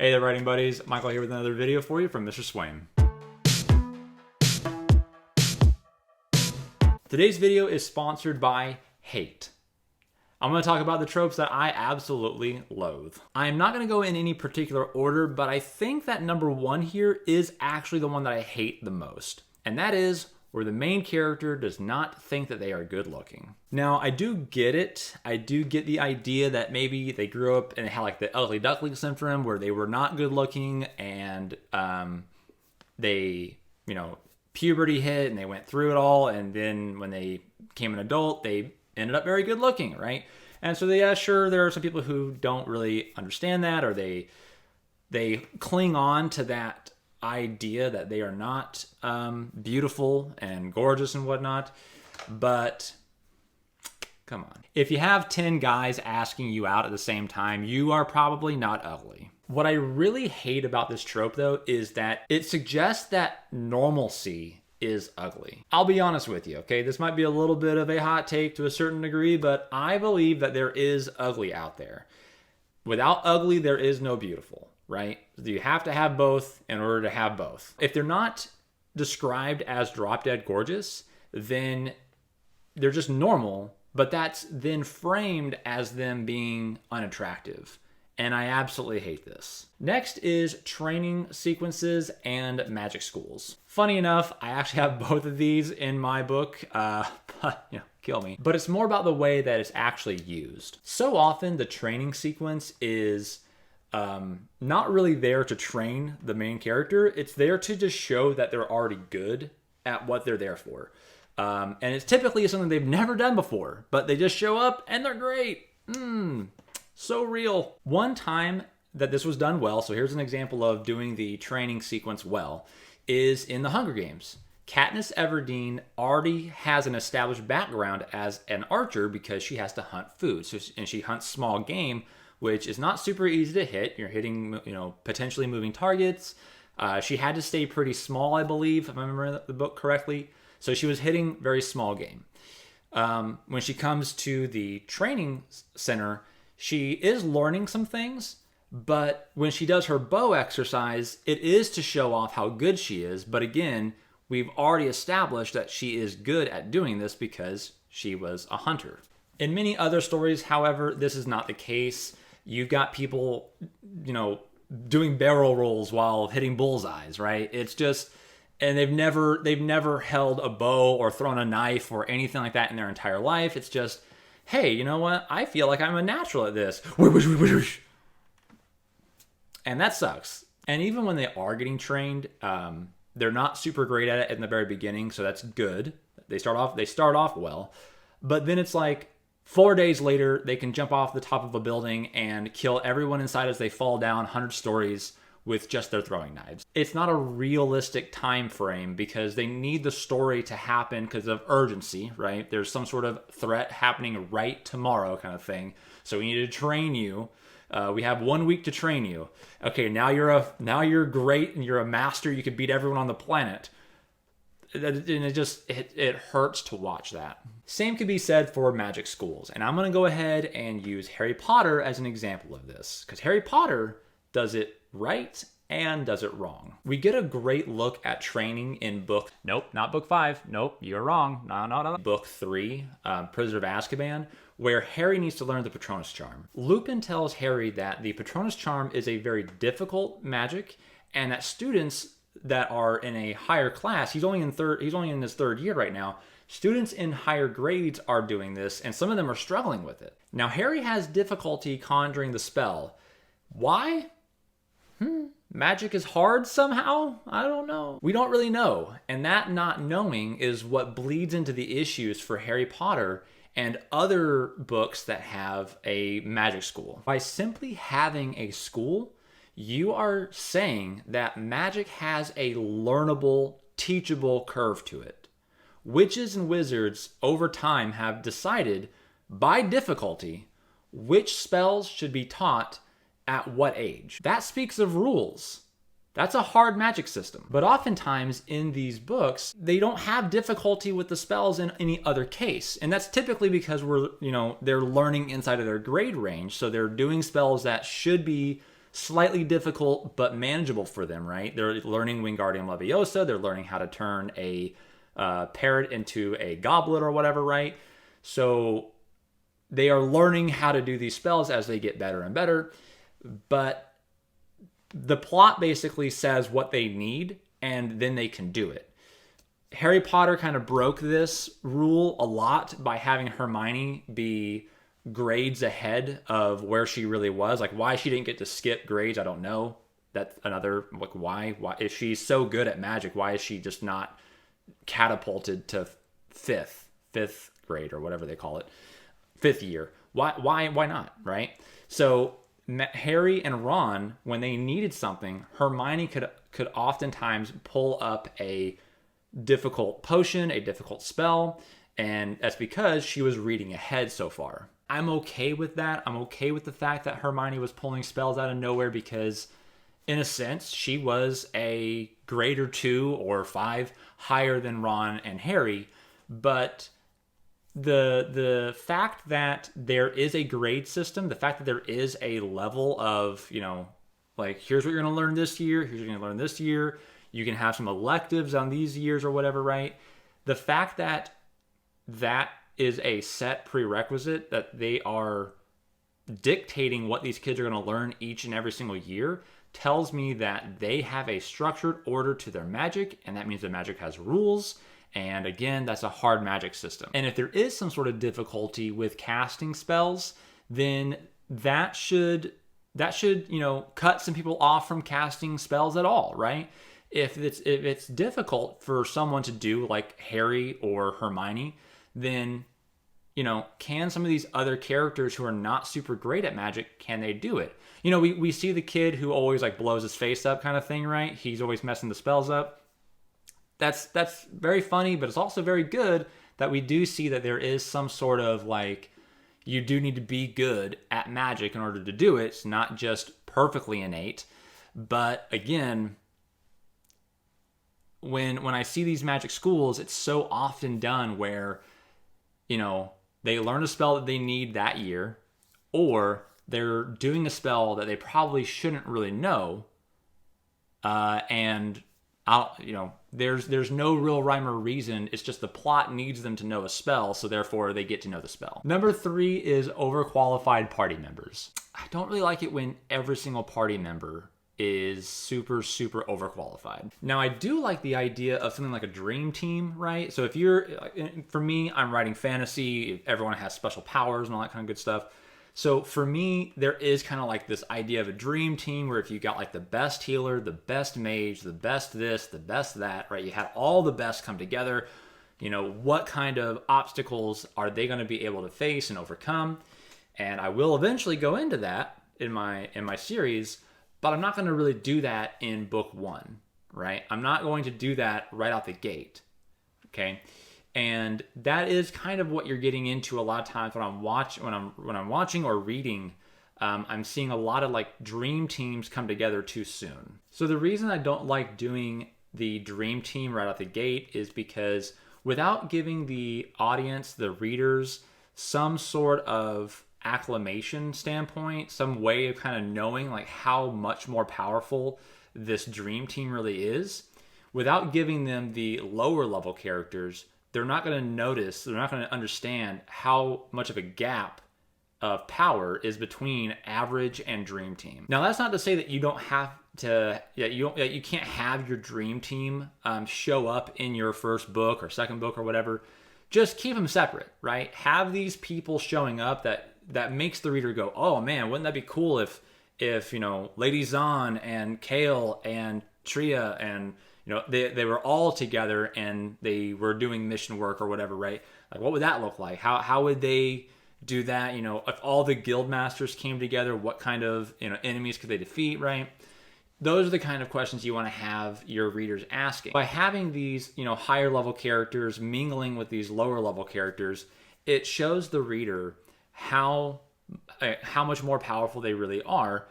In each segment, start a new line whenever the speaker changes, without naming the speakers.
Hey there, writing buddies. Michael here with another video for you from Mr. Swain. Today's video is sponsored by hate. I'm going to talk about the tropes that I absolutely loathe. I'm not going to go in any particular order, but I think that number one here is actually the one that I hate the most. And that is where the main character does not think that they are good looking. Now, I do get it. I do get the idea that maybe they grew up and had like the ugly duckling syndrome where they were not good looking and they, puberty hit and they went through it all. And then when they became an adult, they ended up very good looking, right? And so sure, there are some people who don't really understand that, or they cling on to that idea that they are not beautiful and gorgeous and whatnot. But come on. If you have 10 guys asking you out at the same time, you are probably not ugly. What I really hate about this trope, though, is that it suggests that normalcy is ugly. I'll be honest with you, okay? This might be a little bit of a hot take to a certain degree, but I believe that there is ugly out there. Without ugly, there is no beautiful, right? You have to have both in order to have both. If they're not described as drop dead gorgeous, then they're just normal, but that's then framed as them being unattractive. And I absolutely hate this. Next is training sequences and magic schools. Funny enough, I actually have both of these in my book, kill me. But it's more about the way that it's actually used. So often the training sequence is not really there to train the main character. It's there to just show that they're already good at what they're there for. And it's typically something they've never done before, but they just show up and they're great. So real. One time that this was done well, so here's an example of doing the training sequence well, is in the Hunger Games. Katniss Everdeen already has an established background as an archer because she has to hunt food. And she hunts small game, which is not super easy to hit. You're hitting, potentially moving targets. She had to stay pretty small, I believe, if I remember the book correctly. So she was hitting very small game. When she comes to the training center, she is learning some things, but when she does her bow exercise, it is to show off how good she is. But again, we've already established that she is good at doing this because she was a hunter. In many other stories, however, this is not the case. You've got people, doing barrel rolls while hitting bullseyes, right? It's just, and they've never held a bow or thrown a knife or anything like that in their entire life. It's just, hey, you know what? I feel like I'm a natural at this. And that sucks. And even when they are getting trained, they're not super great at it in the very beginning, so that's good. They start off well. But then it's like 4 days later, they can jump off the top of a building and kill everyone inside as they fall down 100 stories with just their throwing knives. It's not a realistic time frame because they need the story to happen because of urgency, right? There's some sort of threat happening right tomorrow kind of thing. So we need to train you. We have 1 week to train you. Okay, now you're great and you're a master. You can beat everyone on the planet. And it hurts to watch that. Same could be said for magic schools. And I'm going to go ahead and use Harry Potter as an example of this because Harry Potter does it right and does it wrong. We get a great look at training in not book 5. Nope, you're wrong. No. Book 3, Prisoner of Azkaban, where Harry needs to learn the Patronus Charm. Lupin tells Harry that the Patronus Charm is a very difficult magic and that students that are in a higher class, he's only in his third year right now, students in higher grades are doing this and some of them are struggling with it. Now Harry has difficulty conjuring the spell. Why? Magic is hard somehow? I don't know. We don't really know. And that not knowing is what bleeds into the issues for Harry Potter and other books that have a magic school. By simply having a school, you are saying that magic has a learnable, teachable curve to it. Witches and wizards over time have decided by difficulty which spells should be taught at what age. That speaks of rules. That's a hard magic system. But oftentimes in these books, they don't have difficulty with the spells in any other case. And that's typically because they're learning inside of their grade range. So they're doing spells that should be slightly difficult but manageable for them, right? They're learning Wingardium Leviosa. They're learning how to turn a parrot into a goblet or whatever, right? So they are learning how to do these spells as they get better and better. But the plot basically says what they need, and then they can do it. Harry Potter kind of broke this rule a lot by having Hermione be grades ahead of where she really was. Like, why she didn't get to skip grades, I don't know. That's another, like, why if she's so good at magic, why is she just not catapulted to fifth grade or whatever they call it, 5th year? Why not, right? So Harry and Ron, when they needed something, Hermione could oftentimes pull up a difficult potion, a difficult spell, and that's because she was reading ahead so far. I'm okay with that. I'm okay with the fact that Hermione was pulling spells out of nowhere, because in a sense, she was a grade or 2 or 5 higher than Ron and Harry. But the fact that there is a grade system, the fact that there is a level of, like, here's what you're going to learn this year, here's what you're going to learn this year, you can have some electives on these years or whatever, right? The fact that that is a set prerequisite, that they are dictating what these kids are going to learn each and every single year, tells me that they have a structured order to their magic, and that means their magic has rules. And again, that's a hard magic system. And if there is some sort of difficulty with casting spells, then that should cut some people off from casting spells at all, right? If it's difficult for someone to do, like Harry or Hermione, then can some of these other characters who are not super great at magic, can they do it? We see the kid who always, like, blows his face up kind of thing, right? He's always messing the spells up. That's very funny, but it's also very good that we do see that there is some sort of, like, you do need to be good at magic in order to do it. It's not just perfectly innate. But again, when I see these magic schools, it's so often done where, they learn a spell that they need that year, or they're doing a spell that they probably shouldn't really know, and there's no real rhyme or reason. It's just the plot needs them to know a spell, so therefore they get to know the spell. Number 3 is overqualified party members. I don't really like it when every single party member is super, super overqualified. Now, I do like the idea of something like a dream team, right? So for me, I'm writing fantasy. Everyone has special powers and all that kind of good stuff. So for me, there is kind of like this idea of a dream team where if you got, like, the best healer, the best mage, the best this, the best that, right? You had all the best come together. What kind of obstacles are they going to be able to face and overcome? And I will eventually go into that in my series, but I'm not going to really do that in book 1, right? I'm not going to do that right out the gate, okay? And that is kind of what you're getting into a lot of times when I'm watching or reading. I'm seeing a lot of, like, dream teams come together too soon. So the reason I don't like doing the dream team right out the gate is because without giving the audience, the readers, some sort of acclamation standpoint, some way of kind of knowing, like, how much more powerful this dream team really is, without giving them the lower level characters, they're not going to notice, they're not going to understand how much of a gap of power is between average and dream team. Now, that's not to say that you don't have to, you can't have your dream team show up in your first book or second book or whatever. Just keep them separate, right? Have these people showing up that makes the reader go, oh man, wouldn't that be cool if Lady Zahn and Kale and Tria and they were all together and they were doing mission work or whatever, right? Like, what would that look like? How would they do that? If all the guild masters came together, what kind of enemies could they defeat, right? Those are the kind of questions you want to have your readers asking. By having these higher level characters mingling with these lower level characters, it shows the reader how much more powerful they really are.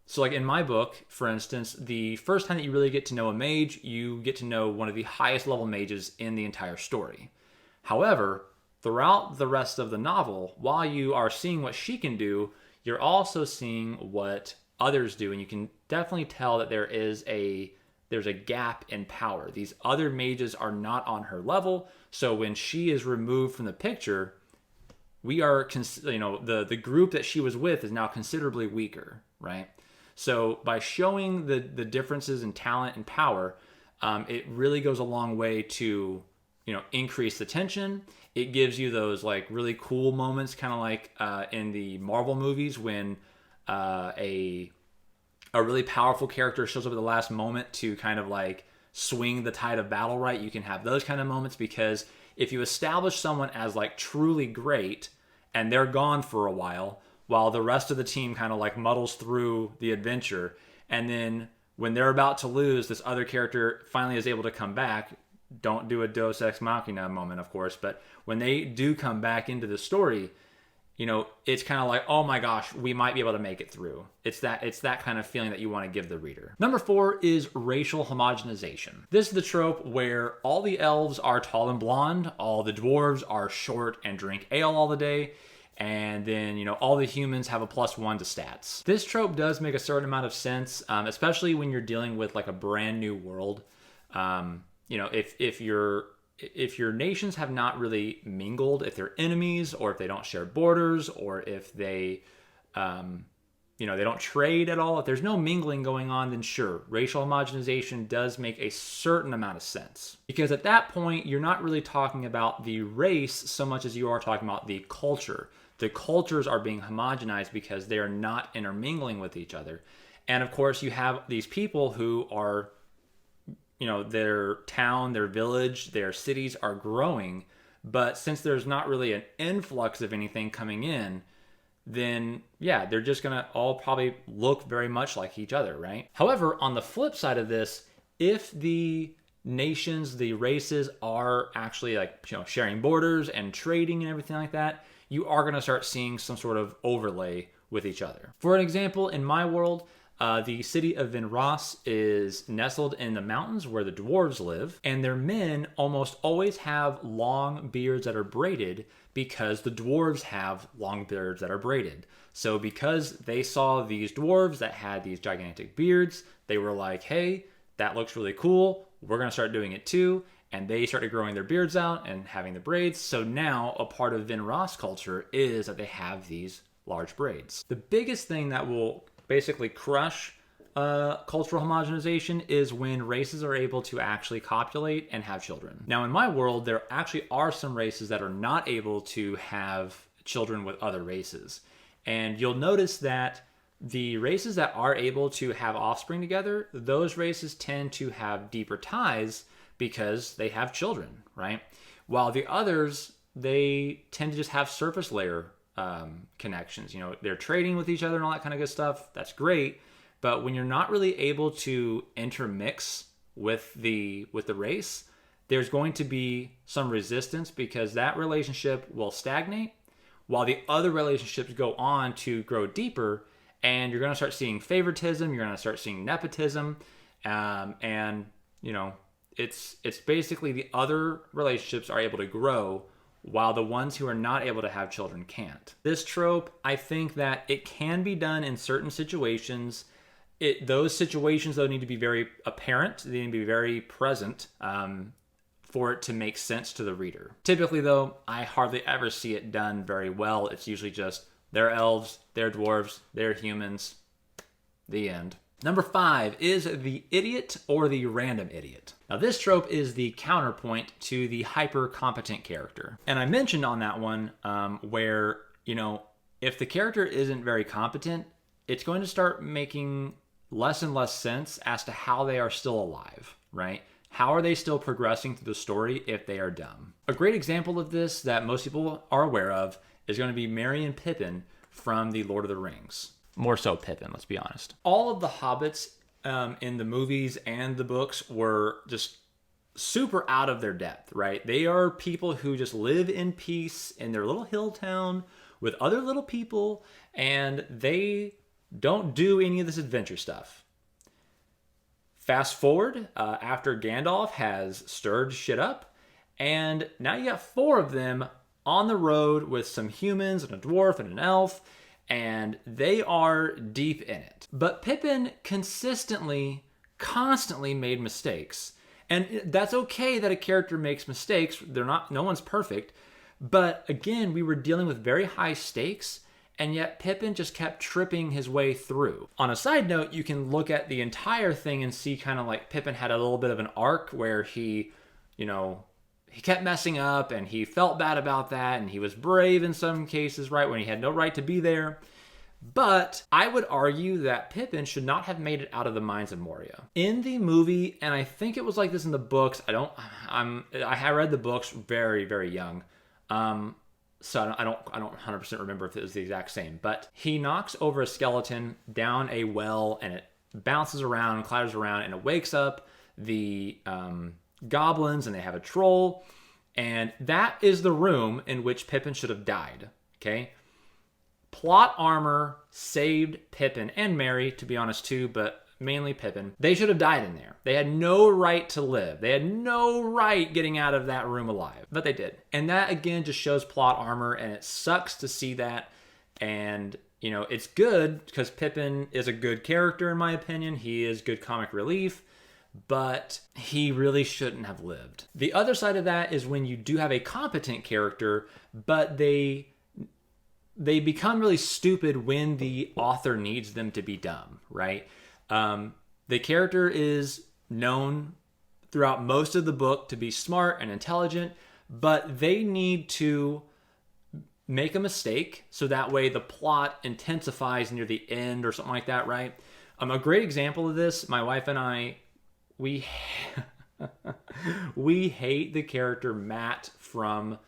So, like, in my book, for instance, the first time that you really get to know a mage, you get to know one of the highest level mages in the entire story. However, throughout the rest of the novel, while you are seeing what she can do, you're also seeing what others do, and you can definitely tell that there's a gap in power. These other mages are not on her level, so when she is removed from the picture, we are, the group that she was with is now considerably weaker, right? So by showing the differences in talent and power, it really goes a long way to, increase the tension. It gives you those like really cool moments, kind of like in the Marvel movies when a really powerful character shows up at the last moment to kind of like swing the tide of battle, right? You can have those kind of moments, because if you establish someone as like truly great and they're gone for a while the rest of the team kind of like muddles through the adventure, and then when they're about to lose, this other character finally is able to come back. Don't do a Deus Ex Machina moment, of course, but when they do come back into the story, it's kind of like, oh my gosh, we might be able to make it through. It's that kind of feeling that you want to give the reader. Number 4 is racial homogenization. This is the trope where all the elves are tall and blonde, all the dwarves are short and drink ale all the day, and then, all the humans have a +1 to stats. This trope does make a certain amount of sense, especially when you're dealing with like a brand new world. If your nations have not really mingled, if they're enemies, or if they don't share borders, or if they, they don't trade at all, if there's no mingling going on, then sure, racial homogenization does make a certain amount of sense. Because at that point, you're not really talking about the race so much as you are talking about the culture. The cultures are being homogenized because they are not intermingling with each other. And of course, you have these people who are, their town, their village, their cities are growing, but since there's not really an influx of anything coming in, then yeah, they're just gonna all probably look very much like each other, right? However, on the flip side of this, if the nations, the races are actually like, sharing borders and trading and everything like that, you are gonna start seeing some sort of overlay with each other. For an example, in my world, the city of Vinras is nestled in the mountains where the dwarves live, and their men almost always have long beards that are braided because the dwarves have long beards that are braided. So because they saw these dwarves that had these gigantic beards, they were like, hey, that looks really cool. We're going to start doing it too. And they started growing their beards out and having the braids. So now a part of Vinras culture is that they have these large braids. The biggest thing that will basically crush cultural homogenization is when races are able to actually copulate and have children. Now in my world, there actually are some races that are not able to have children with other races. And you'll notice that the races that are able to have offspring together, those races tend to have deeper ties because they have children, right? While the others, they tend to just have surface layer connections. They're trading with each other and all that kind of good stuff. That's great. But when you're not really able to intermix with the race, there's going to be some resistance because that relationship will stagnate while the other relationships go on to grow deeper, and you're going to start seeing favoritism, you're going to start seeing nepotism, and it's basically the other relationships are able to grow while the ones who are not able to have children can't. This trope, I think that it can be done in certain situations. Those situations, though, need to be very apparent. They need to be very present for it to make sense to the reader. Typically, though, I hardly ever see it done very well. It's usually just they're elves, they're dwarves, they're humans. The end. Number 5 is the idiot or the random idiot. Now this trope is the counterpoint to the hyper-competent character. And I mentioned on that one where, if the character isn't very competent, it's going to start making less and less sense as to how they are still alive, right? How are they still progressing through the story if they are dumb? A great example of this that most people are aware of is going to be Merry and Pippin from the Lord of the Rings. More so Pippin, let's be honest. All of the hobbits in the movies and the books were just super out of their depth, right? They are people who just live in peace in their little hill town with other little people, and they don't do any of this adventure stuff. Fast forward after Gandalf has stirred shit up, and now you got 4 of them on the road with some humans and a dwarf and an elf, and they are deep in it. But Pippin constantly made mistakes. And that's okay that a character makes mistakes. No one's perfect. But again, we were dealing with very high stakes, and yet Pippin just kept tripping his way through. On a side note, you can look at the entire thing and see kind of like Pippin had a little bit of an arc where he kept messing up and he felt bad about that, and he was brave in some cases, right, when he had no right to be there. But I would argue that Pippin should not have made it out of the mines of Moria. In the movie, and I think it was like this in the books, I read the books very, very young. So I don't 100% remember if it was the exact same, but he knocks over a skeleton down a well, and it bounces around, clatters around, and it wakes up the goblins, and they have a troll, and that is the room in which Pippin should have died. Okay. Plot armor saved Pippin and Merry, to be honest too, but mainly Pippin. They should have died in there. They had no right to live. They had no right getting out of that room alive, but they did. And that again just shows plot armor, and it sucks to see that. And it's good because Pippin is a good character in my opinion. He is good comic relief, but he really shouldn't have lived. The other side of that is when you do have a competent character, but they become really stupid when the author needs them to be dumb, right? The character is known throughout most of the book to be smart and intelligent, but they need to make a mistake so that way the plot intensifies near the end or something like that, right? A great example of this, my wife and I, we hate the character Matt from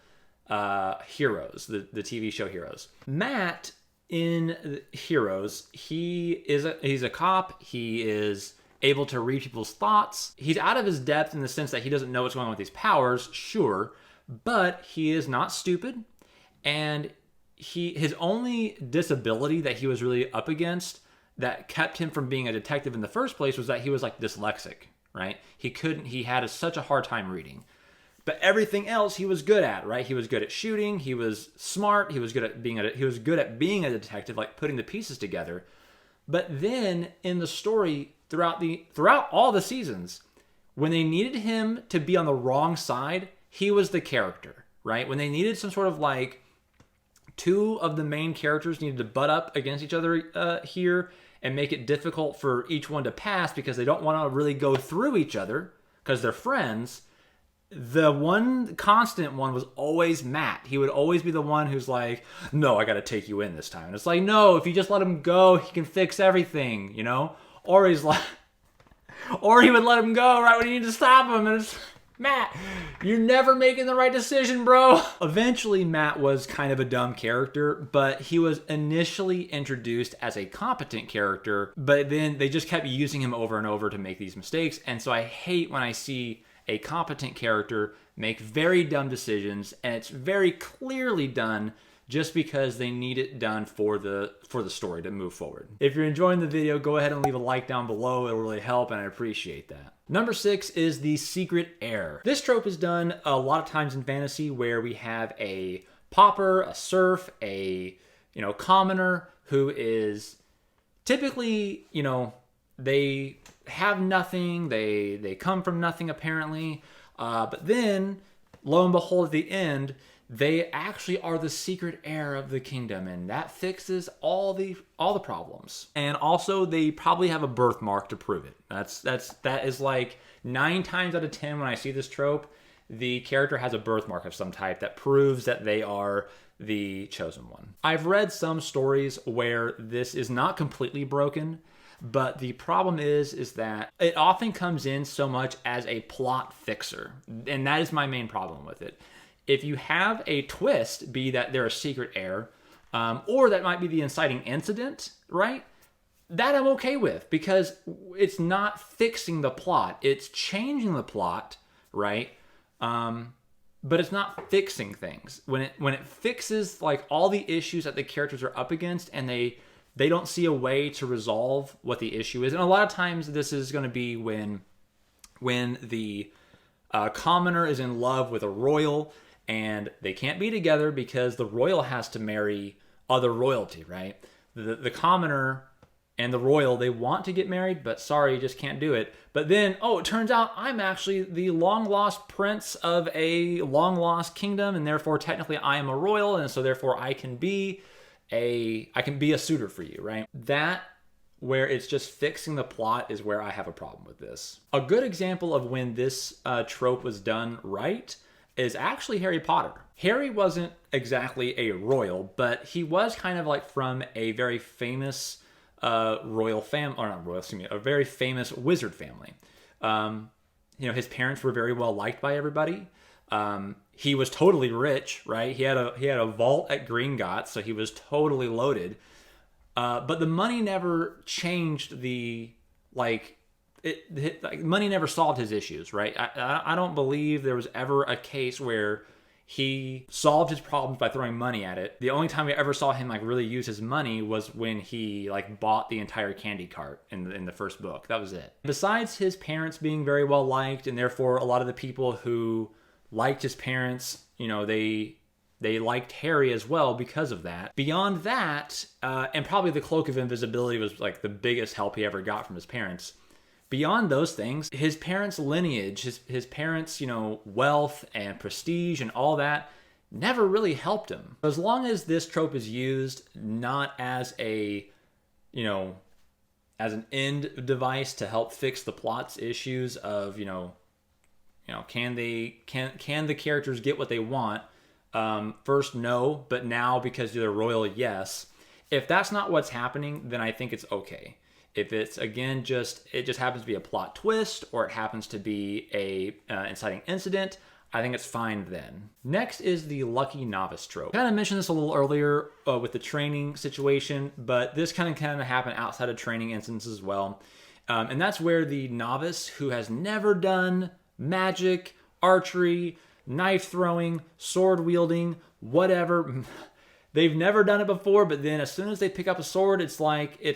Heroes, the TV show Heroes. Matt in Heroes, he's a cop. He is able to read people's thoughts. He's out of his depth in the sense that he doesn't know what's going on with these powers, sure, but he is not stupid. And his only disability that he was really up against that kept him from being a detective in the first place was that he was like dyslexic, right? He had such a hard time reading. But everything else he was good at, right? He was good at shooting. He was smart. He was good at being a detective, like putting the pieces together. But then in the story, throughout all the seasons, when they needed him to be on the wrong side, he was the character, right? When they needed some sort of like two of the main characters needed to butt up against each other here and make it difficult for each one to pass because they don't want to really go through each other because they're friends. The one constant one was always Matt. He would always be the one who's like, no, I got to take you in this time. And it's like, no, if you just let him go, he can fix everything, Or he's like, or he would let him go right when you need to stop him. And it's, Matt, you're never making the right decision, bro. Eventually, Matt was kind of a dumb character, but he was initially introduced as a competent character, but then they just kept using him over and over to make these mistakes. And so I hate when I see a competent character make very dumb decisions, and it's very clearly done just because they need it done for the story to move forward. If you're enjoying the video, go ahead and leave a like down below. It'll really help, and I appreciate that. Number 6 is the secret heir. This trope is done a lot of times in fantasy where we have a pauper, a serf, a commoner who is typically, they have nothing, they come from nothing apparently, but then lo and behold at the end they actually are the secret heir of the kingdom, and that fixes all the problems. And also they probably have a birthmark to prove it. That is like 9 times out of 10 when I see this trope, the character has a birthmark of some type that proves that they are the chosen one. I've read some stories where this is not completely broken, but the problem is that it often comes in so much as a plot fixer. And that is my main problem with it. If you have a twist, be that they're a secret heir, or that might be the inciting incident, right? That I'm okay with because it's not fixing the plot. It's changing the plot, right? But it's not fixing things. When it fixes like all the issues that the characters are up against and they don't see a way to resolve what the issue is. And a lot of times this is going to be when the commoner is in love with a royal and they can't be together because the royal has to marry other royalty, right? The commoner and the royal, they want to get married, but sorry, you just can't do it. But then, oh, it turns out I'm actually the long-lost prince of a long-lost kingdom, and therefore technically I am a royal, and so therefore I can be a suitor for you, right? That, where it's just fixing the plot, is where I have a problem with this. A good example of when this trope was done right is actually Harry Potter. Harry wasn't exactly a royal, but he was kind of like from a very famous royal family, or not royal, excuse me, a very famous wizard family. His parents were very well liked by everybody. He was totally rich, right? He had a vault at Gringotts, so he was totally loaded. But the money never changed money never solved his issues, right? I don't believe there was ever a case where he solved his problems by throwing money at it. The only time we ever saw him really use his money was when he bought the entire candy cart in the first book. That was it. Besides his parents being very well liked, and therefore a lot of the people who liked his parents, they liked Harry as well because of that. Beyond that, and probably the cloak of invisibility was the biggest help he ever got from his parents. Beyond those things, his parents' lineage, his parents', wealth and prestige and all that never really helped him. As long as this trope is used not as as an end device to help fix the plot's issues of, can the characters get what they want? First, no, but now because they're royal, yes. If that's not what's happening, then I think it's okay. If it's, again, it just happens to be a plot twist, or it happens to be a inciting incident, I think it's fine then. Next is the lucky novice trope. I kind of mentioned this a little earlier with the training situation, but this kind of happen outside of training instances as well. And that's where the novice who has never done magic, archery, knife throwing, sword wielding, whatever, they've never done it before, but then as soon as they pick up a sword, it's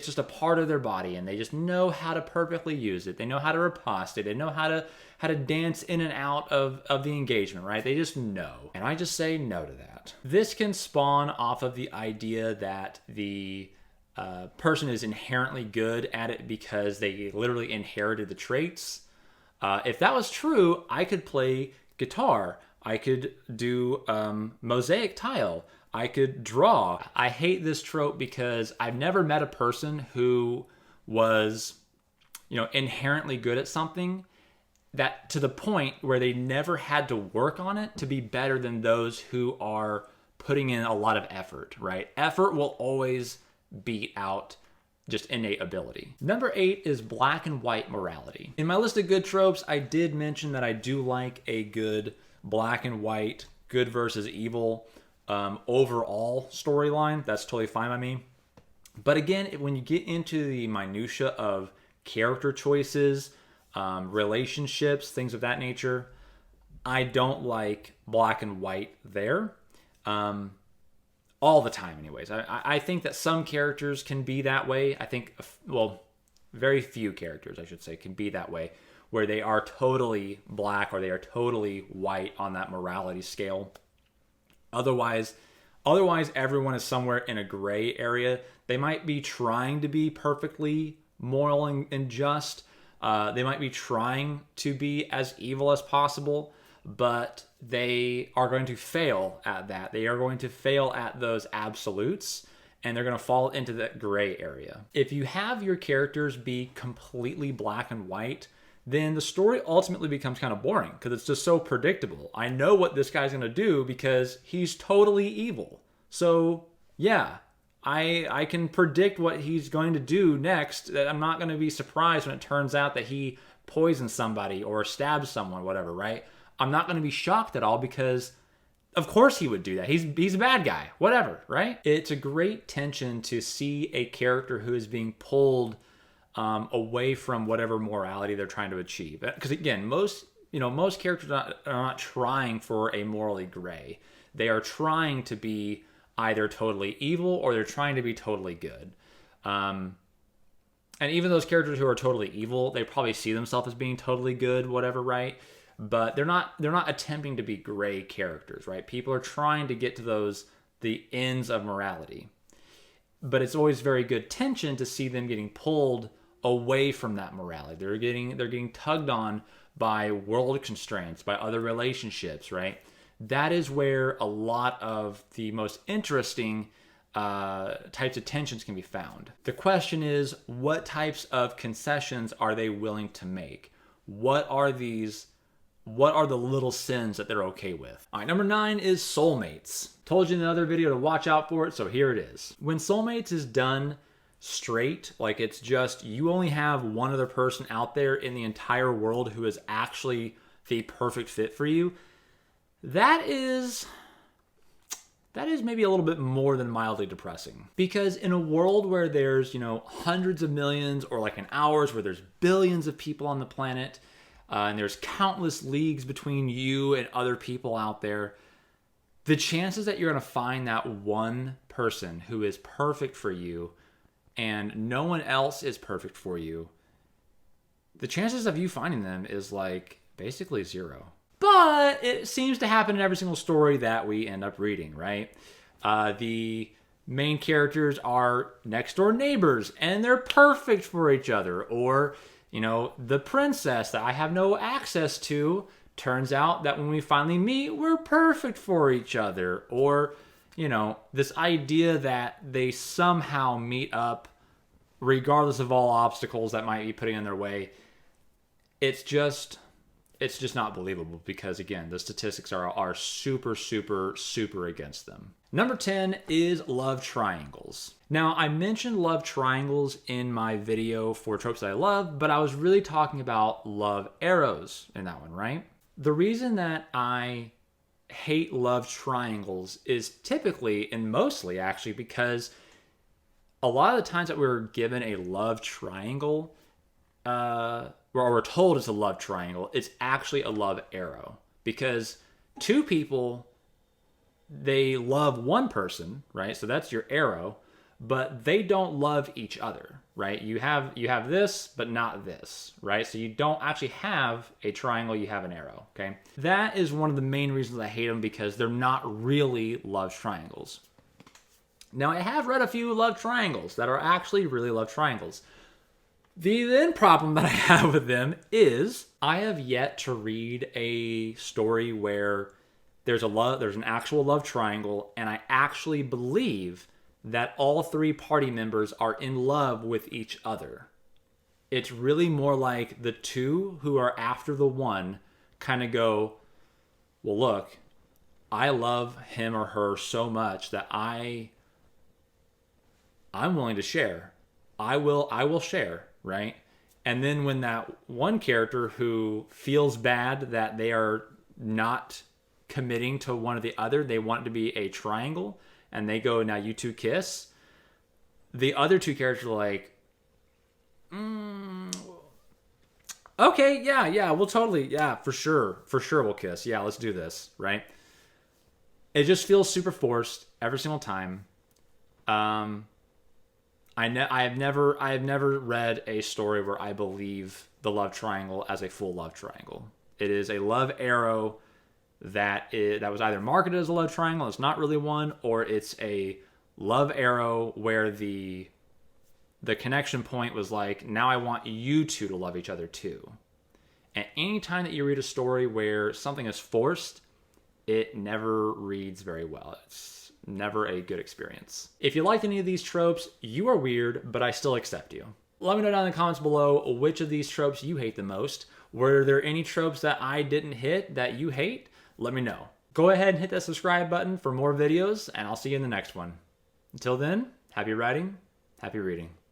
just a part of their body, and they just know how to perfectly use it. They know how to riposte it. They know how to dance in and out of the engagement, right? They just know. And I just say no to that. This can spawn off of the idea that the person is inherently good at it because they literally inherited the traits. If that was true, I could play guitar. I could do mosaic tile. I could draw. I hate this trope because I've never met a person who was, inherently good at something, that to the point where they never had to work on it to be better than those who are putting in a lot of effort, right? Effort will always beat out just innate ability. Number 8 is black and white morality. In my list of good tropes, I did mention that I do like a good black and white, good versus evil overall storyline. That's totally fine by me. But again, when you get into the minutia of character choices, relationships, things of that nature, I don't like black and white there. All the time anyways. I think that some characters can be that way. I think, very few characters, I should say, can be that way, where they are totally black or they are totally white on that morality scale. Otherwise, everyone is somewhere in a gray area. They might be trying to be perfectly moral and just. They might be trying to be as evil as possible, but they are going to fail at that. They are going to fail at those absolutes, and they're going to fall into that gray area. If you have your characters be completely black and white, then the story ultimately becomes kind of boring because it's just so predictable. I know what this guy's going to do because he's totally evil. So, yeah, I can predict what he's going to do next. I'm not going to be surprised when it turns out that he poisons somebody or stabs someone, whatever, right? I'm not going to be shocked at all because of course he would do that. He's a bad guy, whatever, right? It's a great tension to see a character who is being pulled away from whatever morality they're trying to achieve. Because again, most characters are not trying for a morally gray. They are trying to be either totally evil or they're trying to be totally good. And even those characters who are totally evil, they probably see themselves as being totally good, whatever, right? But they're not attempting to be gray characters, right? People are trying to get to the ends of morality. but it's always very good tension to see them getting pulled away from that morality. They're getting tugged on by world constraints, by other relationships, right? That is where a lot of the most interesting types of tensions can be found. The question is, what types of concessions are they willing to make? What are the little sins that they're okay with? All right, number 9 is Soulmates. Told you in another video to watch out for it, so here it is. When Soulmates is done straight, like it's just you only have one other person out there in the entire world who is actually the perfect fit for you, that is maybe a little bit more than mildly depressing. Because in a world where there's, hundreds of millions, or like in ours where there's billions of people on the planet, and there's countless leagues between you and other people out there, the chances that you're going to find that one person who is perfect for you and no one else is perfect for you, the chances of you finding them is like basically zero. But it seems to happen in every single story that we end up reading, right? The main characters are next door neighbors and they're perfect for each other. Or, the princess that I have no access to, turns out that when we finally meet, we're perfect for each other. Or, this idea that they somehow meet up regardless of all obstacles that might be putting in their way. It's just not believable because, again, the statistics are super, super, super against them. Number 10 is love triangles. Now, I mentioned love triangles in my video for tropes that I love, but I was really talking about love arrows in that one, right? The reason that I hate love triangles is typically, and mostly actually, because a lot of the times that we're given a love triangle, or we're told it's a love triangle, it's actually a love arrow. Because two people, they love one person, right? So that's your arrow, but they don't love each other, right? You have this, but not this, right? So you don't actually have a triangle, you have an arrow, okay? That is one of the main reasons I hate them, because they're not really love triangles. Now, I have read a few love triangles that are actually really love triangles. The then problem that I have with them is I have yet to read a story where there's an actual love triangle, and I actually believe that all three party members are in love with each other. It's really more like the two who are after the one kind of go, well, look, I love him or her so much that I'm willing to share. I will share, right? And then when that one character who feels bad that they are not committing to one or the other, they want it to be a triangle, and they go, now you two kiss. The other two characters are like, okay, yeah, we'll totally, yeah, for sure we'll kiss. Yeah, let's do this, right? It just feels super forced every single time. I have never read a story where I believe the love triangle as a full love triangle. It is a love arrow that was either marketed as a love triangle, it's not really one, or it's a love arrow where the connection point was like, now I want you two to love each other too. And anytime that you read a story where something is forced, it never reads very well. It's never a good experience. If you liked any of these tropes, you are weird, but I still accept you. Let me know down in the comments below which of these tropes you hate the most. Were there any tropes that I didn't hit that you hate? Let me know. Go ahead and hit that subscribe button for more videos, and I'll see you in the next one. Until then, happy writing, happy reading.